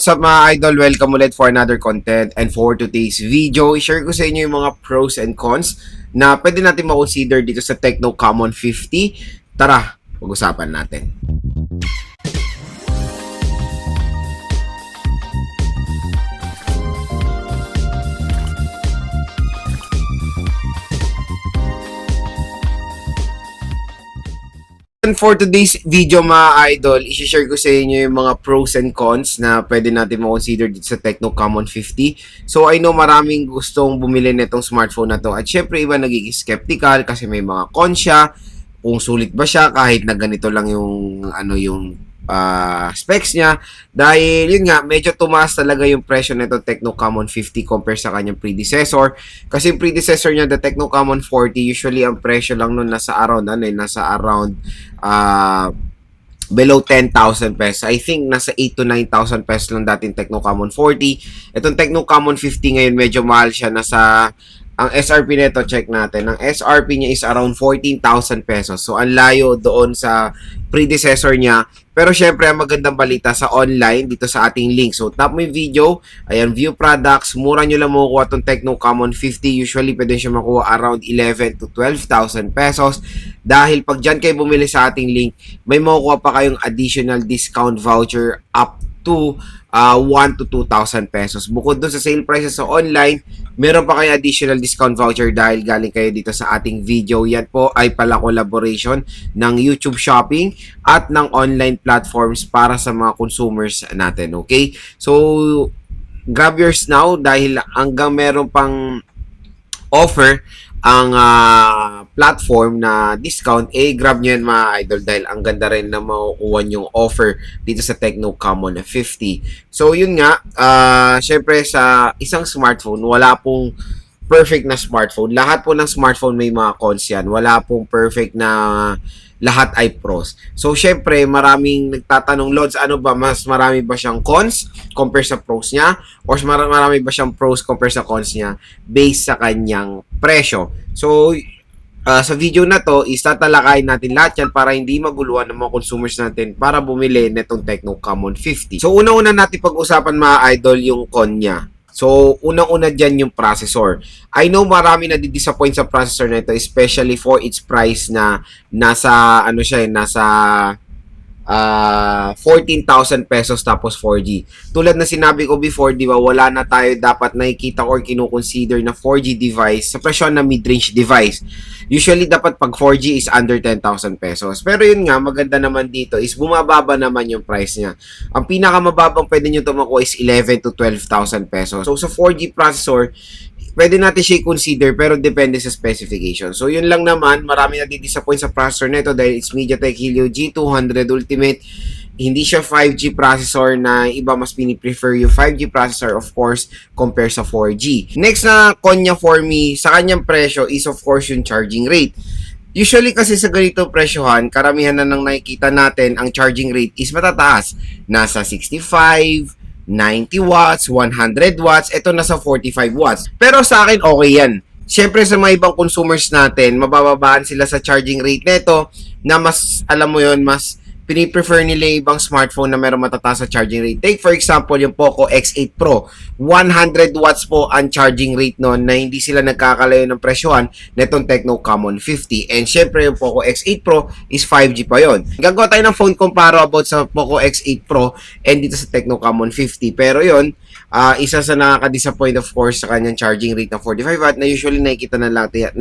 What's up mga idol? Welcome ulit for another content, and for today's video, i-share ko sa inyo yung mga pros and cons na pwede natin ma-consider dito sa Tecno Common 50. Tara, pag-usapan natin. And for today's video mga idol, i-share ko sa inyo yung mga pros and cons na pwede natin ma-consider dito sa Tecno Common 50. So I know maraming gustong bumili nitong smartphone na to, at syempre iba nagiging skeptical kasi may mga cons siya, kung sulit ba siya kahit na ganito lang yung specs niya, dahil yun nga medyo tumaas talaga yung presyo nito Tecno Common 50 compare sa kanyang predecessor. Kasi yung predecessor niya, the Tecno Common 40, usually ang presyo lang nun nasa around below 10,000 pesos. I think nasa 8 to 9,000 pesos lang dating Tecno Common 40. Itong Tecno Common 50 ngayon medyo mahal siya, nasa ang SRP nito, check natin. Ang SRP niya is around 14,000 pesos. So, ang layo doon sa predecessor niya. Pero, syempre, ang magandang balita sa online, dito sa ating link. So, tap mo yung video. Ayan, view products. Mura nyo lang makukuha itong Tecno Common 50. Usually, pwede siya makuha around 11 to 12,000 pesos. Dahil, pag dyan kayo bumili sa ating link, may makukuha pa kayong additional discount voucher up to 1 to 2,000 pesos. Bukod doon sa sale prices sa online, meron pa kayo additional discount voucher dahil galing kayo dito sa ating video. Yan po ay pala collaboration ng YouTube Shopping at ng online platforms para sa mga consumers natin. Okay? So, grab yours now dahil hanggang meron pang offer ang platform na discount, grab nyo yan mga idol dahil ang ganda rin na makukuha yung offer dito sa Tecno Common 50. So yun nga, syempre sa isang smartphone, wala pong perfect na smartphone. Lahat po ng smartphone may mga cons yan. Wala pong perfect na lahat ay pros. So, syempre, maraming nagtatanong, Lods, ano ba, mas marami ba siyang cons compare sa pros niya? Or marami ba siyang pros compare sa cons niya based sa kanyang presyo? So, sa video na to, tatalakayin natin lahat yan para hindi maguluhan ng mga consumers natin para bumili netong Tecno Common 50. So, una-una natin pag-usapan mga idol yung con niya. So, unang-una dyan yung processor. I know marami na di-disappoint sa processor na ito, especially for its price na nasa 14,000 pesos tapos 4G. Tulad na sinabi ko before, di ba, wala na tayo dapat nakikita or kinukonsider na 4G device sa presyo na mid-range device. Usually, dapat pag 4G is under 10,000 pesos. Pero yun nga, maganda naman dito is bumababa naman yung price niya. Ang pinakamababang pwede nyo ito makuha is 11 to 12,000 pesos. So, sa 4G processor, pwede natin siya i-consider pero depende sa specification. So, yun lang naman. Marami na di-disappoint sa processor nito dahil it's MediaTek Helio G200 Ultimate. Hindi siya 5G processor na iba mas piniprefer yung 5G processor, of course, compare sa 4G. Next na con niya for me, sa kanyang presyo is of course yung charging rate. Usually kasi sa ganito presyohan, karamihan na nang nakikita natin, ang charging rate is matataas. Nasa 65, 90 watts, 100 watts, ito nasa 45 watts. Pero sa akin, okay yan. Siyempre sa mga ibang consumers natin, mabababaan sila sa charging rate nito na mas, alam mo yon, mas piniprefer nila yung ibang smartphone na meron matataas sa charging rate. Take for example yung Poco X8 Pro. 100 watts po ang charging rate noon na hindi sila nagkakalayo ng presyohan netong Tecno Common 50. And syempre yung Poco X8 Pro is 5G pa yon. Gagawa tayo ng phone comparo about sa Poco X8 Pro and dito sa Tecno Common 50. Pero yon, isa sa nakaka-disappoint of course sa kanyang charging rate na 45 watt na usually nakikita na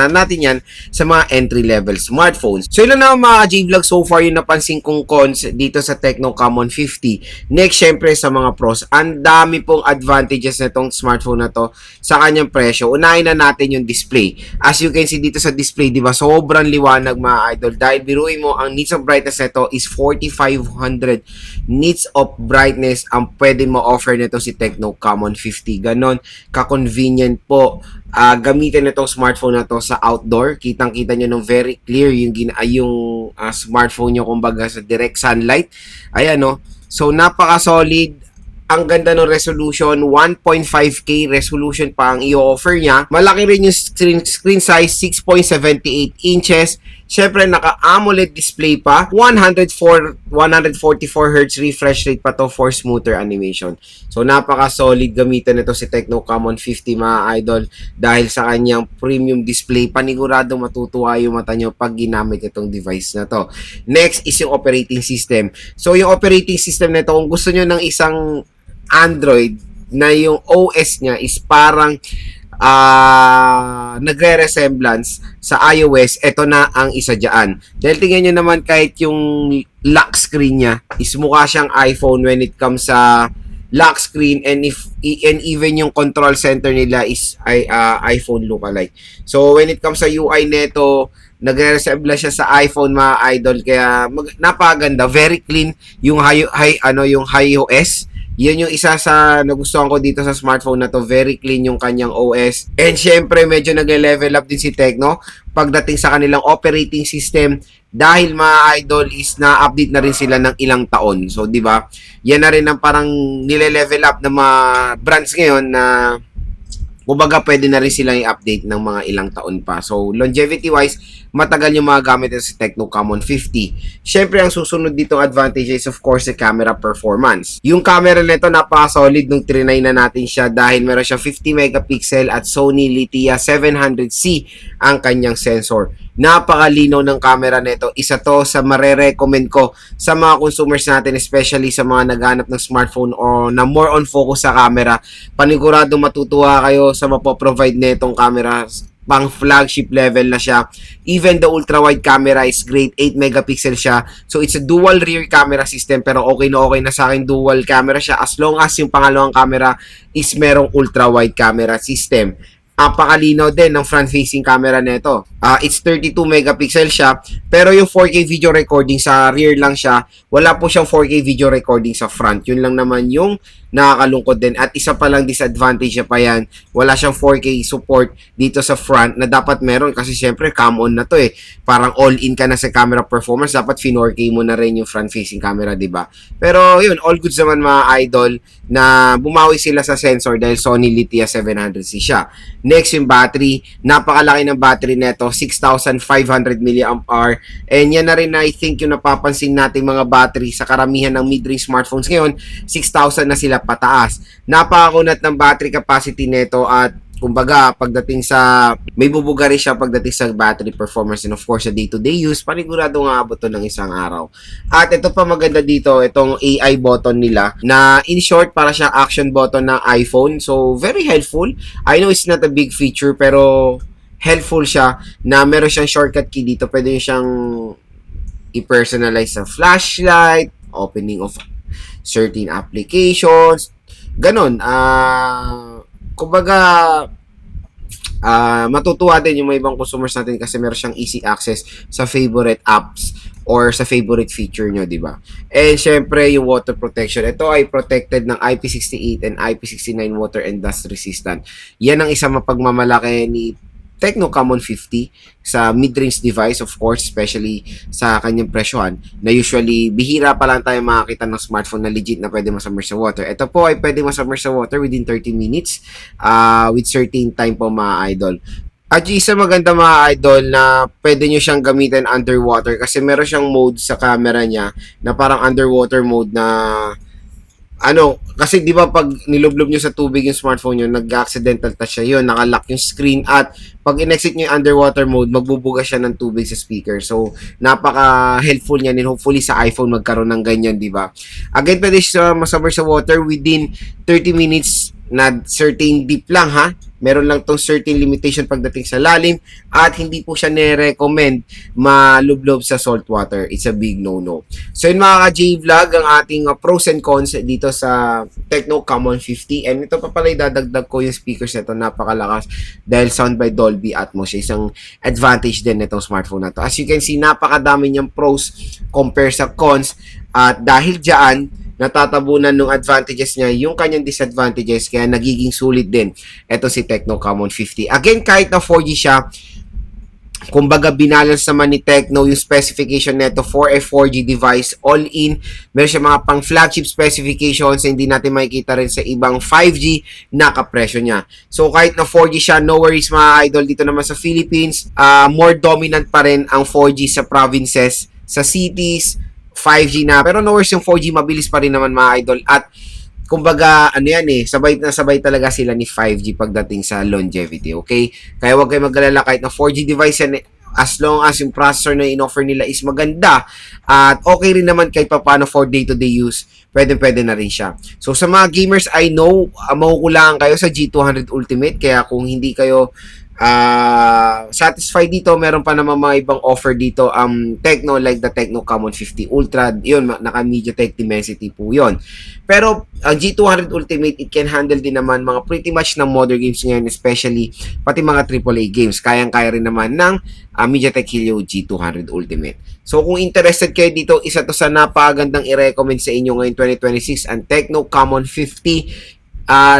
natin yan sa mga entry-level smartphones. So yun na mga J-Vlog, so far yung napansin kong cons dito sa Tecno Common 50. Next, syempre sa mga pros, ang dami pong advantages na itong smartphone na to sa kanyang presyo. Unahin na natin yung display. As you can see dito sa display, di ba, sobrang liwanag mga idol. Dahil biruin mo, ang nits of brightness nito is 4,500 nits of brightness ang pwede mo offer nito si Tecno Common 50. Ganon ka-convenient po gamitin itong smartphone na to sa outdoor. Kitang-kita nyo nung very clear yung smartphone nyo kumbaga sa direct sunlight. Ayan, no? So, napaka-solid. Ang ganda ng resolution, 1.5K resolution pa ang i-offer niya. Malaki rin yung screen size, 6.78 inches. Syempre, naka-AMOLED display pa. 144Hz refresh rate pa to for smoother animation. So, napaka-solid gamitan nito si Tecno Camon 50 mga idol. Dahil sa kanyang premium display, panigurado matutuwa yung mata nyo pag ginamit itong device na to. Next is yung operating system. So, yung operating system nito, kung gusto nyo ng isang Android na yung OS niya is parang nagre-resemblance sa iOS, ito na ang isa dyan. Dahil tingnan nyo naman kahit yung lock screen niya is mukha siyang iPhone when it comes sa lock screen, and even yung control center nila is iPhone lookalike. So when it comes sa UI neto, nagre-resemble siya sa iPhone mga idol, kaya napakaganda, very clean yung yung iOS. Yan yung isa sa nagustuhan ko dito sa smartphone na to. Very clean yung kanyang OS. And syempre, medyo nag-level up din si Tecno pagdating sa kanilang operating system. Dahil mga idol is na-update na rin sila ng ilang taon. So, di ba? Yan na rin ang parang nile-level up ng mga brands ngayon na kumbaga pwede na rin silang i-update ng mga ilang taon pa. So, longevity-wise, matagal yung mga gamit sa Tecno Camon 50. Syempre, ang susunod ditong advantage is of course, the camera performance. Yung camera nito napaka-solid nung trinay na natin siya dahil meron siya 50 megapixel at Sony Litia 700C ang kanyang sensor. Napakalinaw ng camera nito. Isa to sa mare-recommend ko sa mga consumers natin, especially sa mga naghanap ng smartphone o na more on focus sa camera. Panigurado matutuwa kayo sa mapoprovide netong camera. Pang flagship level na siya. Even the ultra-wide camera is great. 8 megapixel siya. So, it's a dual rear camera system. Pero okay na sa akin dual camera siya as long as yung pangalawang camera is merong ultra-wide camera system. Napakalinaw din ng front-facing camera nito. It's 32 megapixel siya, pero yung 4K video recording sa rear lang siya. Wala po siyang 4K video recording sa front. Yun lang naman yung nakakalungkot din. At isa pa lang disadvantage pa yan, wala siyang 4K support dito sa front na dapat meron kasi syempre cam on na to eh. Parang all-in ka na sa camera performance, dapat 4K mo na rin yung front-facing camera, di ba? Pero yun, all goods naman mga idol na bumawi sila sa sensor dahil Sony Litia 700C siya. Next, yung battery. Napakalaki ng battery neto, 6,500 mAh. And yan na rin na I think yung napapansin natin mga battery sa karamihan ng mid-range smartphones ngayon, 6,000 na sila pataas. Napakakunat ng battery capacity neto at kumbaga, pagdating sa may bubuga rin siya pagdating sa battery performance and of course sa day-to-day use, panigurado nga abot to ng isang araw. At ito pa maganda dito, itong AI button nila na in short para siyang action button ng iPhone. So, very helpful. I know it's not a big feature pero helpful siya na meron siyang shortcut key dito. Pwede nyo siyang i-personalize sa flashlight, opening of certain applications, ganon. Kumbaga, matutuwa din yung mga ibang consumers natin kasi meron siyang easy access sa favorite apps or sa favorite feature nyo, di ba? And syempre, yung water protection. Ito ay protected ng IP68 and IP69 water and dust resistant. Yan ang isang mapagmamalaki ni Tecno Camon 50 sa mid-range device, of course, especially sa kanyang presyohan, na usually bihira pa lang tayo makakita ng smartphone na legit na pwede masubmerge sa water. Ito po ay pwede masubmerge sa water within 30 minutes with certain time po mga idol. At yung isa maganda mga idol na pwede nyo siyang gamitin underwater kasi meron siyang mode sa camera niya na parang underwater mode na kasi di ba pag nilublob nyo sa tubig yung smartphone nyo, nag-accidental touch siya yun, nakalock yung screen at pag in-exit nyo yung underwater mode, magbubuga siya ng tubig sa speaker. So, napaka-helpful niya and hopefully sa iPhone magkaroon ng ganyan, di ba? Again, pwede siya masubmerge sa water within 30 minutes na certain deep lang ha. Meron lang tong certain limitation pagdating sa lalim at hindi po siya nire-recommend malublob sa salt water. It's a big no-no. So yun mga ka-J-Vlog, ang ating pros and cons dito sa Tecno Camon 50. And ito pa pala idadagdag ko yung speakers nito, napakalakas dahil sound by Dolby Atmos. Isang advantage din nitong smartphone na to. As you can see, napakadami niyang pros compare sa cons at dahil dyan, natatabunan ng advantages niya yung kanyang disadvantages kaya nagiging sulit din eto si Tecno Camon 50. Again, kahit na 4G siya, Kumbaga, binalance naman ni Tecno yung specification neto for a 4G device all in. Meron siya mga pang flagship specifications na hindi natin makikita rin sa ibang 5G na kapresyo niya. So kahit na 4G siya, no worries mga idol, dito naman sa Philippines, more dominant pa rin ang 4G sa provinces, sa cities, 5G na. Pero no worries, yung 4G mabilis pa rin naman mga idol. At kumbaga, ano yan sabay na sabay talaga sila ni 5G pagdating sa longevity, okay? Kaya huwag kayo mag-alala kahit na 4G device yan, as long as yung processor na in-offer nila is maganda at okay rin naman kahit paano for day-to-day use, pwede na rin siya. So, sa mga gamers, I know, makukulangan kayo sa G200 Ultimate, kaya kung hindi kayo satisfied dito, meron pa naman mga ibang offer dito Tecno, like the Tecno Common 50 Ultra, yun, naka MediaTek Dimensity po yun. Pero ang G200 Ultimate, it can handle din naman mga pretty much ng modern games ngayon, especially pati mga AAA games, kayang-kaya rin naman ng MediaTek Helio G200 Ultimate. So kung interested kayo dito, isa to sa napakagandang i-recommend sa inyo ngayon 2026, ang Tecno Common 50.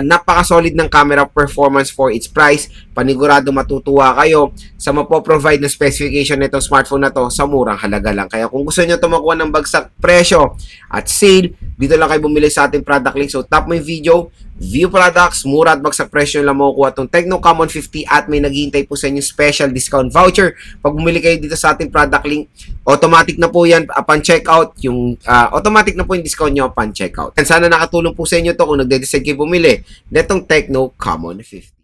Napaka-solid ng camera performance for its price. Panigurado matutuwa kayo sa mapoprovide na specification nitong smartphone na to sa murang halaga lang. Kaya kung gusto nyo ito makuha ng bagsak presyo at sale, dito lang kayo bumili sa ating product link. So tap mo yung video, view products, mura at bagsak presyo lang makukuha itong Tecno Common 50 at may naghihintay po sa inyo special discount voucher. Pag bumili kayo dito sa ating product link, automatic na po yan upon checkout, automatic na po yung discount nyo upon checkout. And sana nakatulong po sa inyo to kung nagde-decide kayo bumili netong Tecno Common 50.